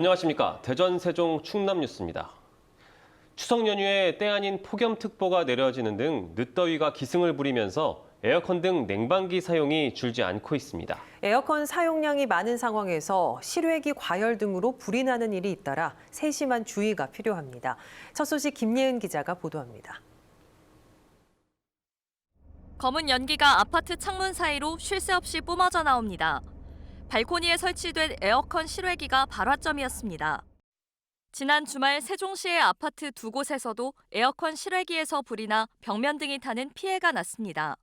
안녕하십니까. 대전, 세종, 충남 뉴스입니다. 추석 연휴에 때 아닌 폭염특보가 내려지는 등 늦더위가 기승을 부리면서 에어컨 등 냉방기 사용이 줄지 않고 있습니다. 에어컨 사용량이 많은 상황에서 실외기 과열 등으로 불이 나는 일이 잇따라 세심한 주의가 필요합니다. 첫 소식 김예은 기자가 보도합니다. 검은 연기가 아파트 창문 사이로 쉴 새 없이 뿜어져 나옵니다. 발코니에 설치된 에어컨 실외기가 발화점이었습니다. 지난 주말 세종시의 아파트 두 곳에서도 에어컨 실외기에서 불이 나 벽면 등이 타는 피해가 났습니다.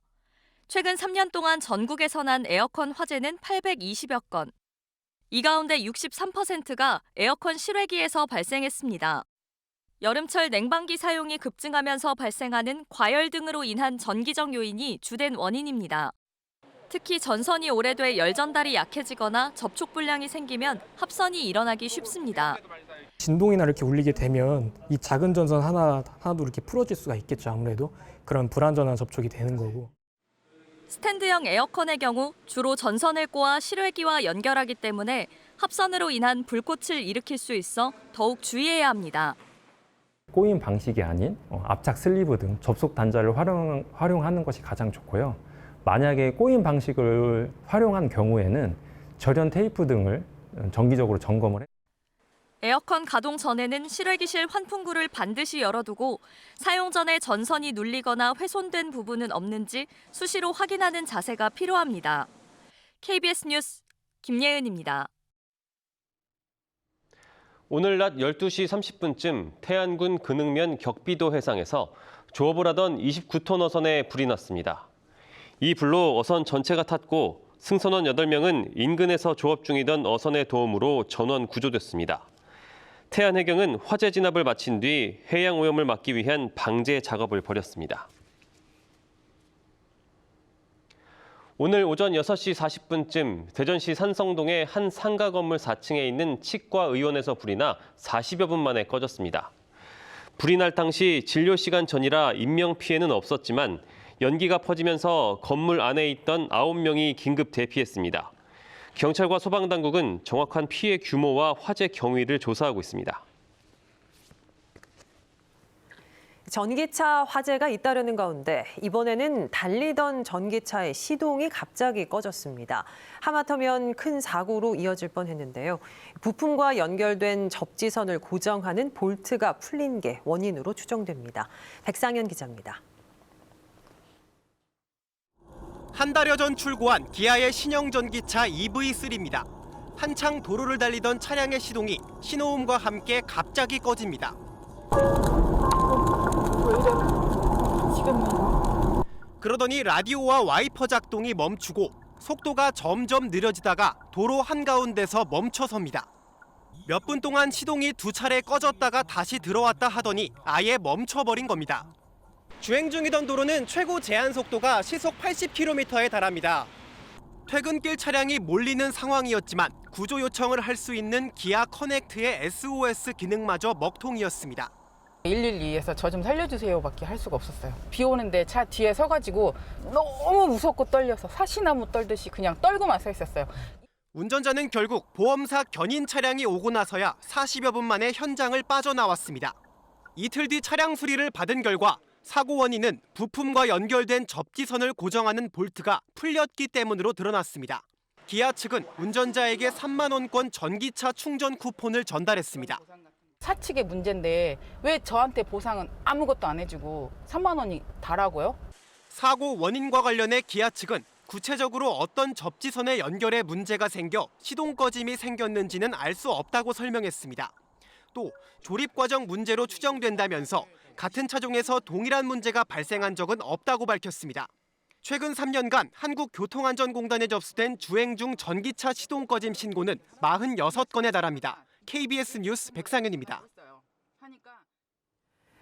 최근 3년 동안 전국에서 난 에어컨 화재는 820여 건. 이 가운데 63%가 에어컨 실외기에서 발생했습니다. 여름철 냉방기 사용이 급증하면서 발생하는 과열 등으로 인한 전기적 요인이 주된 원인입니다. 특히 전선이 오래돼 열 전달이 약해지거나 접촉 불량이 생기면 합선이 일어나기 쉽습니다. 진동이나 이렇게 울리게 되면 이 작은 전선 하나도 이렇게 풀어질 수가 있겠죠. 아무래도 그런 불안전한 접촉이 되는 거고. 스탠드형 에어컨의 경우 주로 전선을 꼬아 실외기와 연결하기 때문에 합선으로 인한 불꽃을 일으킬 수 있어 더욱 주의해야 합니다. 꼬임 방식이 아닌 압착 슬리브 등 접속 단자를 활용하는 것이 가장 좋고요. 만약에 꼬임 방식을 활용한 경우에는 절연 테이프 등을 정기적으로 점검을 해요. 에어컨 가동 전에는 실외기실 환풍구를 반드시 열어두고 사용 전에 전선이 눌리거나 훼손된 부분은 없는지 수시로 확인하는 자세가 필요합니다. KBS 뉴스 김예은입니다. 오늘 낮 12시 30분쯤 태안군 근흥면 격비도 해상에서 조업을 하던 29톤 어선에 불이 났습니다. 이 불로 어선 전체가 탔고 승선원 8명은 인근에서 조업 중이던 어선의 도움으로 전원 구조됐습니다. 태안해경은 화재 진압을 마친 뒤 해양 오염을 막기 위한 방제 작업을 벌였습니다. 오늘 오전 6시 40분쯤 대전시 산성동의 한 상가 건물 4층에 있는 치과의원에서 불이 나 40여 분 만에 꺼졌습니다. 불이 날 당시 진료 시간 전이라 인명피해는 없었지만 연기가 퍼지면서 건물 안에 있던 9명이 긴급 대피했습니다. 경찰과 소방당국은 정확한 피해 규모와 화재 경위를 조사하고 있습니다. 전기차 화재가 잇따르는 가운데 이번에는 달리던 전기차의 시동이 갑자기 꺼졌습니다. 하마터면 큰 사고로 이어질 뻔했는데요. 부품과 연결된 접지선을 고정하는 볼트가 풀린 게 원인으로 추정됩니다. 백상현 기자입니다. 한 달여 전 출고한 기아의 신형 전기차 EV3입니다. 한창 도로를 달리던 차량의 시동이 신호음과 함께 갑자기 꺼집니다. 그러더니 라디오와 와이퍼 작동이 멈추고 속도가 점점 느려지다가 도로 한가운데서 멈춰섭니다. 몇 분 동안 시동이 두 차례 꺼졌다가 다시 들어왔다 하더니 아예 멈춰버린 겁니다. 주행 중이던 도로는 최고 제한 속도가 시속 80km에 달합니다. 퇴근길 차량이 몰리는 상황이었지만 구조 요청을 할 수 있는 기아 커넥트의 SOS 기능마저 먹통이었습니다. 112에서 저 좀 살려주세요밖에 할 수가 없었어요. 비 오는데 차 뒤에 서가지고 너무 무섭고 떨려서 사시나무 떨듯이 그냥 떨고만 서 있었어요. 운전자는 결국 보험사 견인 차량이 오고 나서야 40여 분 만에 현장을 빠져나왔습니다. 이틀 뒤 차량 수리를 받은 결과 사고 원인은 부품과 연결된 접지선을 고정하는 볼트가 풀렸기 때문으로 드러났습니다. 기아 측은 운전자에게 3만 원권 전기차 충전 쿠폰을 전달했습니다. 사측의 문제인데 왜 저한테 보상은 아무것도 안 해주고 3만 원이 다라고요? 사고 원인과 관련해 기아 측은 구체적으로 어떤 접지선의 연결에 문제가 생겨 시동 꺼짐이 생겼는지는 알 수 없다고 설명했습니다. 또 조립 과정 문제로 추정된다면서 같은 차종에서 동일한 문제가 발생한 적은 없다고 밝혔습니다. 최근 3년간 한국교통안전공단에 접수된 주행 중 전기차 시동 꺼짐 신고는 46건에 달합니다. KBS 뉴스 백상현입니다.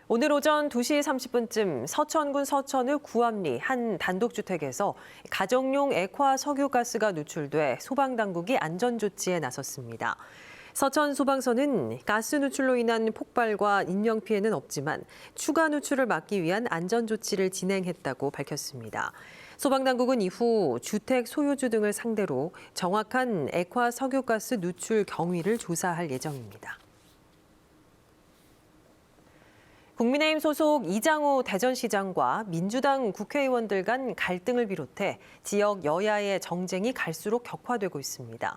오늘 오전 2시 30분쯤 서천군 서천의 구암리 한 단독주택에서 가정용 액화 석유가스가 누출돼 소방당국이 안전조치에 나섰습니다. 서천 소방서는 가스 누출로 인한 폭발과 인명피해는 없지만 추가 누출을 막기 위한 안전조치를 진행했다고 밝혔습니다. 소방당국은 이후 주택 소유주 등을 상대로 정확한 액화 석유가스 누출 경위를 조사할 예정입니다. 국민의힘 소속 이장우 대전시장과 민주당 국회의원들 간 갈등을 비롯해 지역 여야의 정쟁이 갈수록 격화되고 있습니다.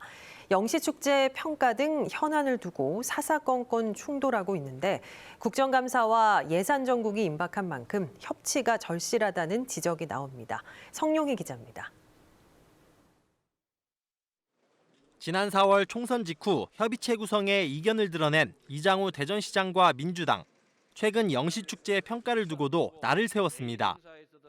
영시축제 평가 등 현안을 두고 사사건건 충돌하고 있는데 국정감사와 예산정국이 임박한 만큼 협치가 절실하다는 지적이 나옵니다. 성용희 기자입니다. 지난 4월 총선 직후 협의체 구성에 이견을 드러낸 이장우 대전시장과 민주당. 최근 영시축제의 평가를 두고도 날을 세웠습니다.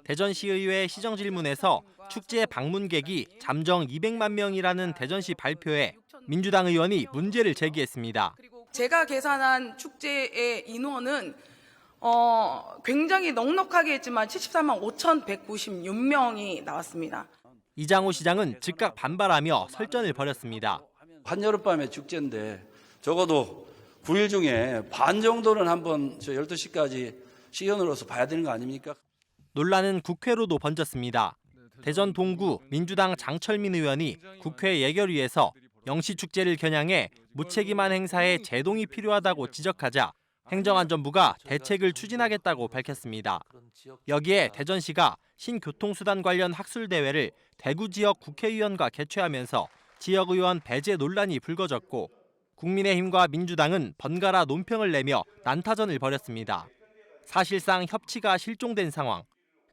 대전시의회 시정질문에서 축제 방문객이 잠정 200만 명이라는 대전시 발표에 민주당 의원이 문제를 제기했습니다. 제가 계산한 축제의 인원은 굉장히 넉넉하게 했지만 74만 5,196명이 나왔습니다. 이장우 시장은 즉각 반발하며 설전을 벌였습니다. 한여름밤의 축제인데 적어도 9일 중에 반 정도는 한번 12시까지 시연으로서 봐야 되는 거 아닙니까? 논란은 국회로도 번졌습니다. 대전 동구 민주당 장철민 의원이 국회 예결위에서 영시축제를 겨냥해 무책임한 행사에 제동이 필요하다고 지적하자 행정안전부가 대책을 추진하겠다고 밝혔습니다. 여기에 대전시가 신교통수단 관련 학술대회를 대구 지역 국회의원과 개최하면서 지역의원 배제 논란이 불거졌고 국민의힘과 민주당은 번갈아 논평을 내며 난타전을 벌였습니다. 사실상 협치가 실종된 상황.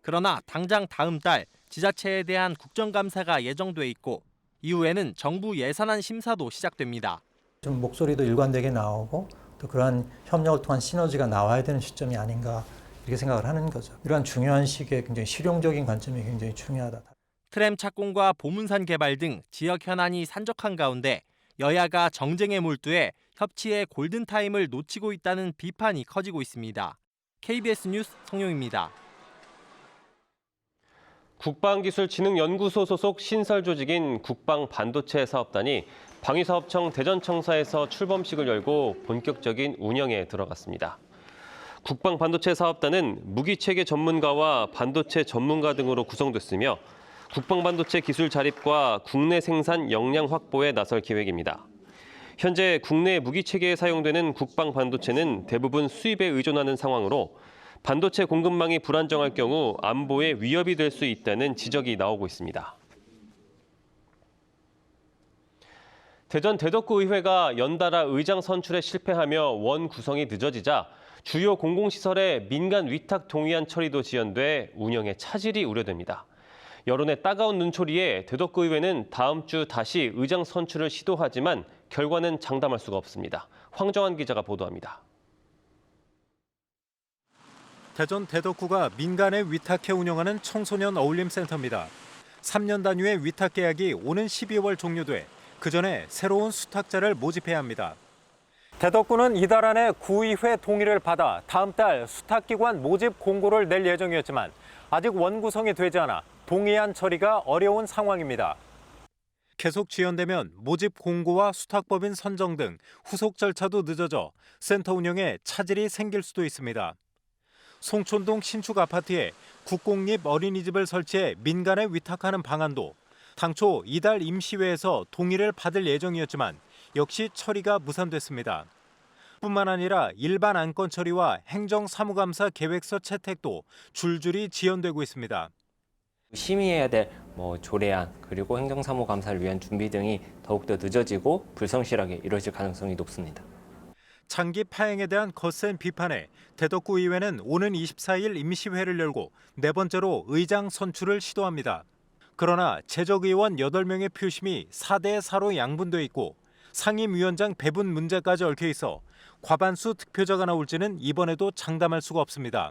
그러나 당장 다음 달 지자체에 대한 국정감사가 예정돼 있고 이후에는 정부 예산안 심사도 시작됩니다. 좀 목소리도 일관되게 나오고 또 그러한 협력을 통한 시너지가 나와야 되는 시점이 아닌가 이렇게 생각을 하는 거죠. 이러한 중요한 시기에 굉장히 실용적인 관점이 굉장히 중요하다. 트램 착공과 보문산 개발 등 지역 현안이 산적한 가운데 여야가 정쟁에 몰두해 협치의 골든타임을 놓치고 있다는 비판이 커지고 있습니다. KBS 뉴스 성용입니다. 국방기술진흥연구소 소속 신설 조직인 국방반도체 사업단이 방위사업청 대전청사에서 출범식을 열고 본격적인 운영에 들어갔습니다. 국방반도체 사업단은 무기체계 전문가와 반도체 전문가 등으로 구성됐으며 국방반도체 기술 자립과 국내 생산 역량 확보에 나설 계획입니다. 현재 국내 무기체계에 사용되는 국방반도체는 대부분 수입에 의존하는 상황으로 반도체 공급망이 불안정할 경우 안보에 위협이 될 수 있다는 지적이 나오고 있습니다. 대전 대덕구의회가 연달아 의장 선출에 실패하며 원 구성이 늦어지자 주요 공공시설의 민간 위탁 동의안 처리도 지연돼 운영에 차질이 우려됩니다. 여론의 따가운 눈초리에 대덕구의회는 다음 주 다시 의장 선출을 시도하지만 결과는 장담할 수가 없습니다. 황정환 기자가 보도합니다. 대전 대덕구가 민간에 위탁해 운영하는 청소년 어울림센터입니다. 3년 단위의 위탁 계약이 오는 12월 종료돼 그 전에 새로운 수탁자를 모집해야 합니다. 대덕구는 이달 안에 구의회 동의를 받아 다음 달 수탁기관 모집 공고를 낼 예정이었지만 아직 원 구성이 되지 않아 동의안 처리가 어려운 상황입니다. 계속 지연되면 모집 공고와 수탁법인 선정 등 후속 절차도 늦어져 센터 운영에 차질이 생길 수도 있습니다. 송촌동 신축 아파트에 국공립 어린이집을 설치해 민간에 위탁하는 방안도 당초 이달 임시회에서 동의를 받을 예정이었지만 역시 처리가 무산됐습니다. 뿐만 아니라 일반 안건 처리와 행정사무감사 계획서 채택도 줄줄이 지연되고 있습니다. 심의해야 될 조례안 그리고 행정사무감사를 위한 준비 등이 더욱더 늦어지고 불성실하게 이루어질 가능성이 높습니다. 장기 파행에 대한 거센 비판에 대덕구 의회는 오는 24일 임시회를 열고 네 번째로 의장 선출을 시도합니다. 그러나 재적의원 8명의 표심이 4대 4로 양분돼 있고 상임위원장 배분 문제까지 얽혀 있어 과반수 득표자가 나올지는 이번에도 장담할 수가 없습니다.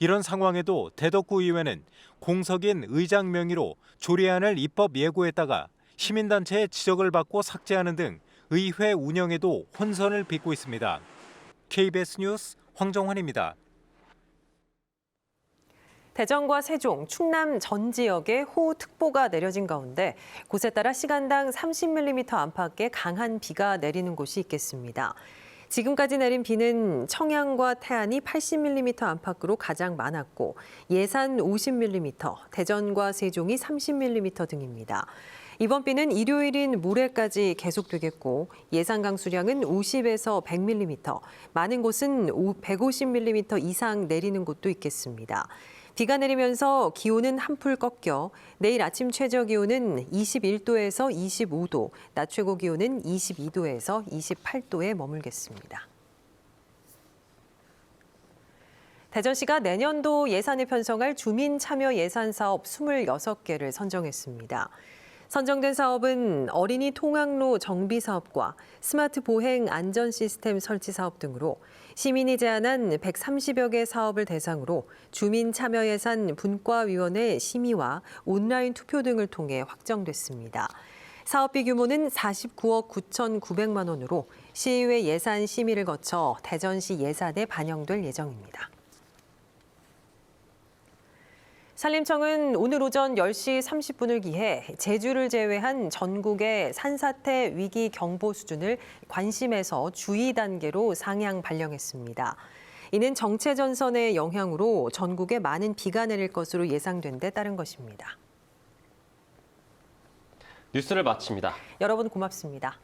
이런 상황에도 대덕구 의회는 공석인 의장 명의로 조례안을 입법 예고했다가 시민단체의 지적을 받고 삭제하는 등 의회 운영에도 혼선을 빚고 있습니다. KBS 뉴스 황정환입니다. 대전과 세종, 충남 전 지역에 호우특보가 내려진 가운데 곳에 따라 시간당 30mm 안팎의 강한 비가 내리는 곳이 있겠습니다. 지금까지 내린 비는 청양과 태안이 80mm 안팎으로 가장 많았고 예산 50mm, 대전과 세종이 30mm 등입니다. 이번 비는 일요일인 모레까지 계속되겠고 예상 강수량은 50에서 100mm, 많은 곳은 150mm 이상 내리는 곳도 있겠습니다. 비가 내리면서 기온은 한풀 꺾여 내일 아침 최저 기온은 21도에서 25도, 낮 최고 기온은 22도에서 28도에 머물겠습니다. 대전시가 내년도 예산에 편성할 주민 참여 예산 사업 26개를 선정했습니다. 선정된 사업은 어린이 통학로 정비 사업과 스마트 보행 안전 시스템 설치 사업 등으로 시민이 제안한 130여 개 사업을 대상으로 주민 참여 예산 분과위원회 심의와 온라인 투표 등을 통해 확정됐습니다. 사업비 규모는 49억 9,900만 원으로 시의회 예산 심의를 거쳐 대전시 예산에 반영될 예정입니다. 산림청은 오늘 오전 10시 30분을 기해 제주를 제외한 전국의 산사태 위기 경보 수준을 관심에서 주의 단계로 상향 발령했습니다. 이는 정체 전선의 영향으로 전국에 많은 비가 내릴 것으로 예상된 데 따른 것입니다. 뉴스를 마칩니다. 여러분 고맙습니다.